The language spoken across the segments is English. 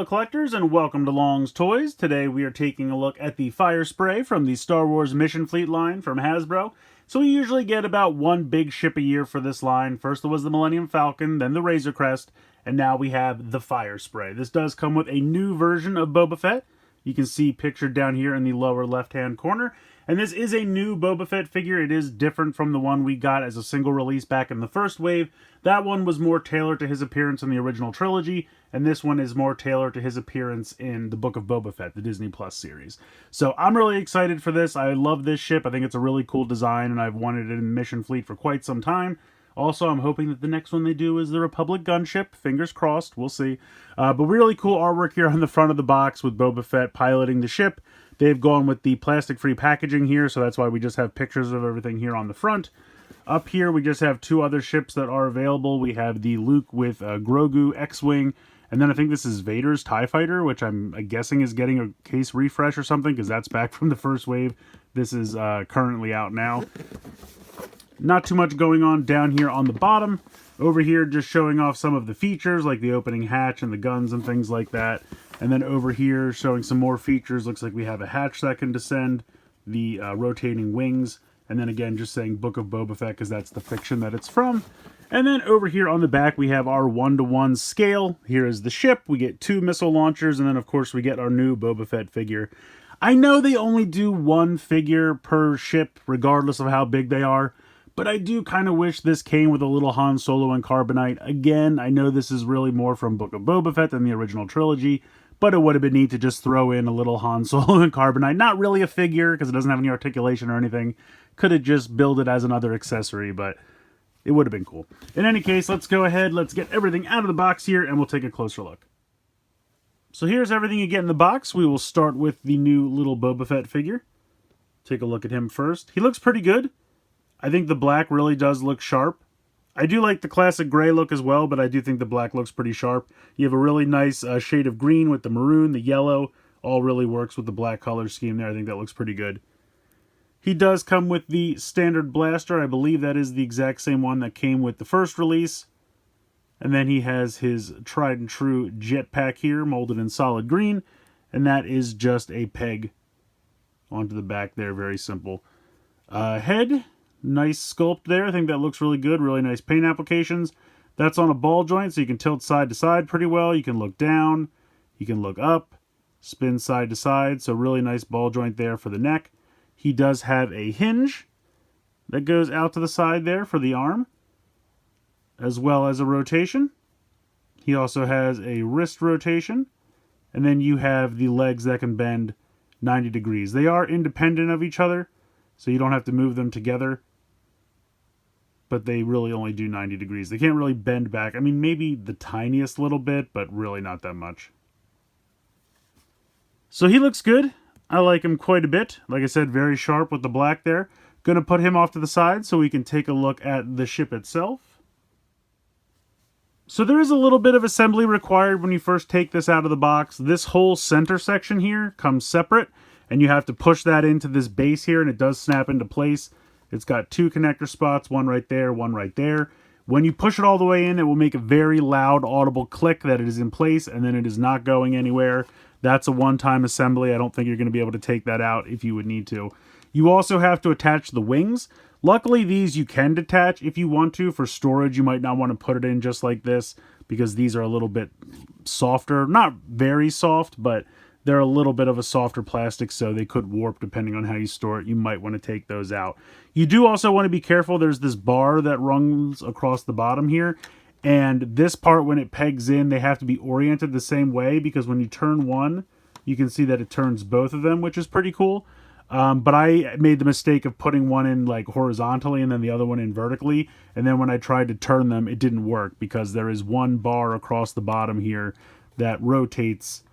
fellow collectors, and welcome to Long's Toys. Today we are taking a look at the FIRESPRAY from the Star Wars Mission Fleet line from Hasbro. So we usually get about one big ship a year for this line. First it was the Millennium Falcon, then the Razor Crest, and now we have the FIRESPRAY. This does come with a new version of Boba Fett. You can see pictured down here in the lower left-hand corner. And this is a new Boba Fett figure. It is different from the one we got as a single release back in the first wave. That one was more tailored to his appearance in the original trilogy, and this one is more tailored to his appearance in the Book of Boba Fett, the Disney Plus series. So I'm really excited for this. I love this ship. I think it's a really cool design, and I've wanted it in the Mission Fleet for quite some time. Also, I'm hoping that the next one they do is the Republic gunship. Fingers crossed. We'll see. But really cool artwork here on the front of the box with Boba Fett piloting the ship. They've gone with the plastic-free packaging here, so that's why we just have pictures of everything here on the front. Up here, we just have two other ships that are available. We have the Luke with Grogu X-Wing, and then I think this is Vader's TIE Fighter, which I'm guessing is getting a case refresh or something, because that's back from the first wave. This is currently out now. Not too much going on down here on the bottom. Over here, just showing off some of the features, like the opening hatch and the guns and things like that. And then over here, showing some more features. Looks like we have a hatch that can descend, the rotating wings, and then again, just saying Book of Boba Fett, because that's the fiction that it's from. And then over here on the back, we have our 1-to-1 scale. Here is the ship. We get 2 missile launchers, and then, of course, we get our new Boba Fett figure. I know they only do 1 figure per ship, regardless of how big they are. But I do kind of wish this came with a little Han Solo and Carbonite. Again, I know this is really more from Book of Boba Fett than the original trilogy, but it would have been neat to just throw in a little Han Solo and Carbonite. Not really a figure, because it doesn't have any articulation or anything. Could have just built it as another accessory, but it would have been cool. In any case, let's go ahead, let's get everything out of the box here, and we'll take a closer look. So here's everything you get in the box. We will start with the new little Boba Fett figure. Take a look at him first. He looks pretty good. I think the black really does look sharp. I do like the classic gray look as well, but I do think the black looks pretty sharp. You have a really nice shade of green with the maroon, the yellow. All really works with the black color scheme there. I think that looks pretty good. He does come with the standard blaster. I believe that is the exact same one that came with the first release. And then he has his tried and true jetpack here, molded in solid green. And that is just a peg onto the back there. Very simple. Head. Nice sculpt there. I think that looks really good. Really nice paint applications. That's on a ball joint, so you can tilt side to side pretty well. You can look down. You can look up. Spin side to side. So really nice ball joint there for the neck. He does have a hinge that goes out to the side there for the arm, as well as a rotation. He also has a wrist rotation. And then you have the legs that can bend 90 degrees. They are independent of each other, so you don't have to move them together. But they really only do 90 degrees. They can't really bend back. I mean, maybe the tiniest little bit, but really not that much. So he looks good. I like him quite a bit. Like I said, very sharp with the black there. Going to put him off to the side so we can take a look at the ship itself. So there is a little bit of assembly required when you first take this out of the box. This whole center section here comes separate, and you have to push that into this base here, and it does snap into place. It's got 2 connector spots, one right there, one right there. When you push it all the way in, it will make a very loud, audible click that it is in place, and then it is not going anywhere. That's a one-time assembly. I don't think you're going to be able to take that out if you would need to. You also have to attach the wings. Luckily, these you can detach if you want to. For storage, you might not want to put it in just like this, because these are a little bit softer. Not very soft, but they're a little bit of a softer plastic, so they could warp depending on how you store it. You might want to take those out. You do also want to be careful. There's this bar that runs across the bottom here, and this part, when it pegs in, they have to be oriented the same way, because when you turn one, you can see that it turns both of them, which is pretty cool. But I made the mistake of putting one in like horizontally and then the other one in vertically, and then when I tried to turn them, it didn't work, because there is one bar across the bottom here that rotates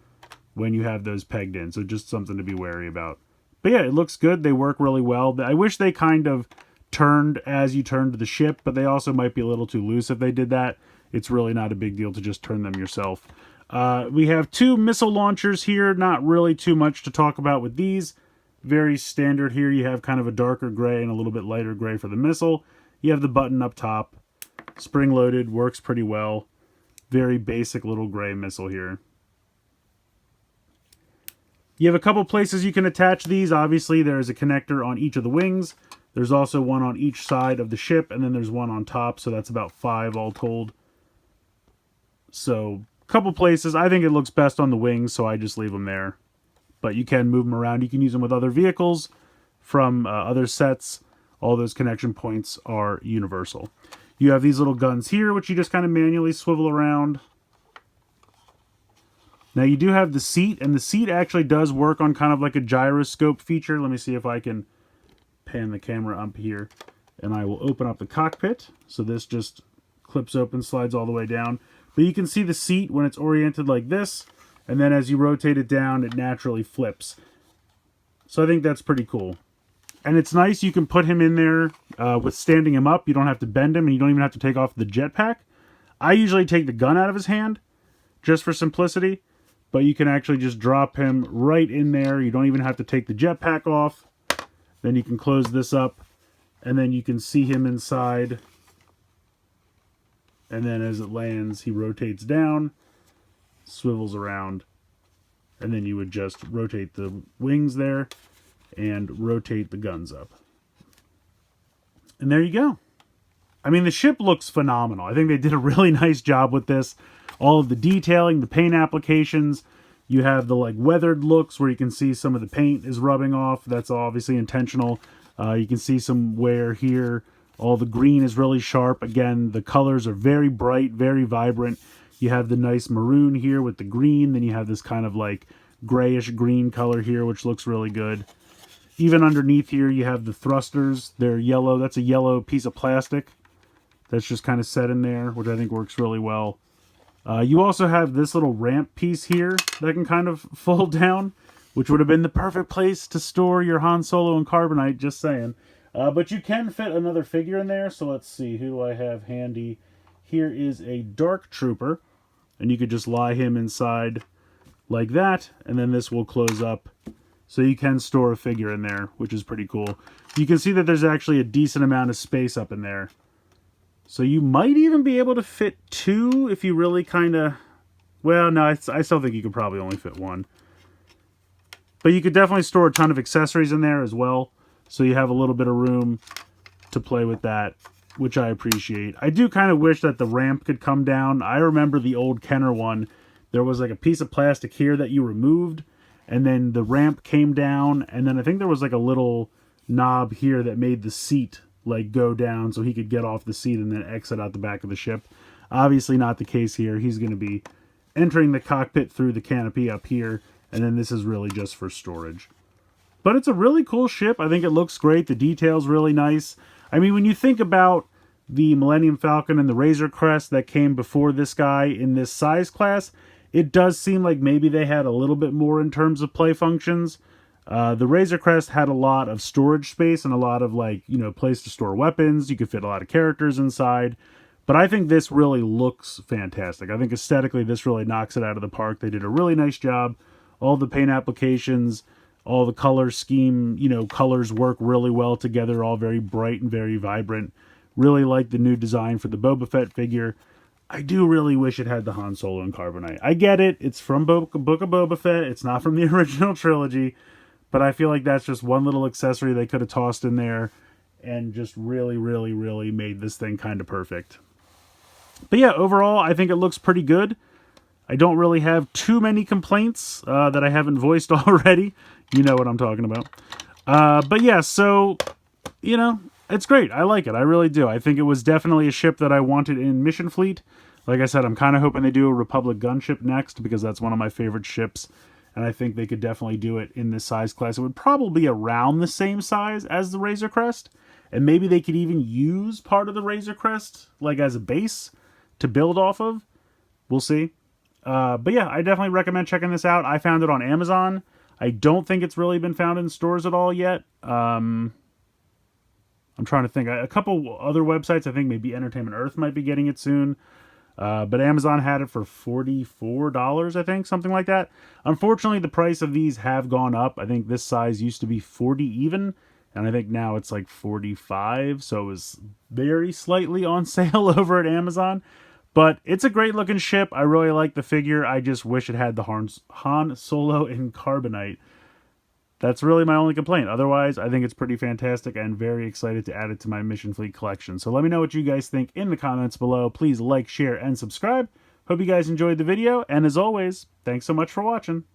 when you have those pegged in. So just something to be wary about. But yeah, it looks good. They work really well. I wish they kind of turned as you turned the ship, but they also might be a little too loose if they did that. It's really not a big deal to just turn them yourself. We have 2 missile launchers here. Not really too much to talk about with these. Very standard here. You have kind of a darker gray and a little bit lighter gray for the missile. You have the button up top. Spring-loaded, works pretty well. Very basic little gray missile here. You have a couple places you can attach these. Obviously, there is a connector on each of the wings. There's also one on each side of the ship, and then there's one on top, so that's about 5 all told. So, a couple places. I think it looks best on the wings, so I just leave them there. But you can move them around. You can use them with other vehicles from other sets. All those connection points are universal. You have these little guns here, which you just kind of manually swivel around. Now you do have the seat, and the seat actually does work on kind of like a gyroscope feature. Let me see if I can pan the camera up here, and I will open up the cockpit. So this just clips open, slides all the way down. But you can see the seat when it's oriented like this, and then as you rotate it down, it naturally flips. So I think that's pretty cool. And it's nice, you can put him in there with standing him up. You don't have to bend him, and you don't even have to take off the jetpack. I usually take the gun out of his hand, just for simplicity. But you can actually just drop him right in there. You don't even have to take the jetpack off. Then you can close this up, and then you can see him inside. And then as it lands, he rotates down, swivels around, and then you would just rotate the wings there and rotate the guns up. And there you go. I mean, the ship looks phenomenal. I think they did a really nice job with this. All of the detailing, the paint applications. You have the like weathered looks where you can see some of the paint is rubbing off. That's obviously intentional. You can see some wear here. All the green is really sharp. Again, the colors are very bright, very vibrant. You have the nice maroon here with the green. Then you have this kind of like grayish green color here, which looks really good. Even underneath here, you have the thrusters. They're yellow. That's a yellow piece of plastic that's just kind of set in there, which I think works really well. You also have this little ramp piece here that can kind of fold down, which would have been the perfect place to store your Han Solo and Carbonite, just saying. But you can fit another figure in there, so let's see, who do I have handy? Here is a Dark Trooper, and you could just lie him inside like that, and then this will close up, so you can store a figure in there, which is pretty cool. You can see that there's actually a decent amount of space up in there. So you might even be able to fit 2 if you really kind of... Well, no, I still think you could probably only fit 1. But you could definitely store a ton of accessories in there as well. So you have a little bit of room to play with that, which I appreciate. I do kind of wish that the ramp could come down. I remember the old Kenner one. There was like a piece of plastic here that you removed, and then the ramp came down, and then I think there was like a little knob here that made the seat like go down so he could get off the seat and then exit out the back of the ship. Obviously not the case here. He's going to be entering the cockpit through the canopy up here, and then this is really just for storage. But it's a really cool ship. I think it looks great. The detail's really nice. I mean, when you think about the Millennium Falcon and the Razor Crest that came before this guy in this size class, it does seem like maybe they had a little bit more in terms of play functions. The Razor Crest had a lot of storage space and a lot of, like, you know, place to store weapons. You could fit a lot of characters inside. But I think this really looks fantastic. I think aesthetically this really knocks it out of the park. They did a really nice job. All the paint applications, all the color scheme, you know, colors work really well together. All very bright and very vibrant. Really like the new design for the Boba Fett figure. I do really wish it had the Han Solo and Carbonite. I get it. It's from Book of Boba Fett. It's not from the original trilogy. But I feel like that's just one little accessory they could have tossed in there and just really, really, really made this thing kind of perfect. But yeah, overall, I think it looks pretty good. I don't really have too many complaints that I haven't voiced already. You know what I'm talking about. But yeah, so, you know, it's great. I like it. I really do. I think it was definitely a ship that I wanted in Mission Fleet. Like I said, I'm kind of hoping they do a Republic gunship next because that's one of my favorite ships. And I think they could definitely do it in this size class. It would probably be around the same size as the Razor Crest. And maybe they could even use part of the Razor Crest, like as a base, to build off of. We'll see. But yeah, I definitely recommend checking this out. I found it on Amazon. I don't think it's really been found in stores at all yet. I'm trying to think. A couple other websites, I think maybe Entertainment Earth might be getting it soon. But Amazon had it for $44, I think, something like that. Unfortunately, the price of these have gone up. I think this size used to be 40 even, and I think now it's like 45, so it was very slightly on sale over at Amazon. But it's a great looking ship. I really like the figure. I just wish it had the Han Solo in carbonite. That's really my only complaint. Otherwise, I think it's pretty fantastic and very excited to add it to my Mission Fleet collection. So let me know what you guys think in the comments below. Please like, share, and subscribe. Hope you guys enjoyed the video. And as always, thanks so much for watching.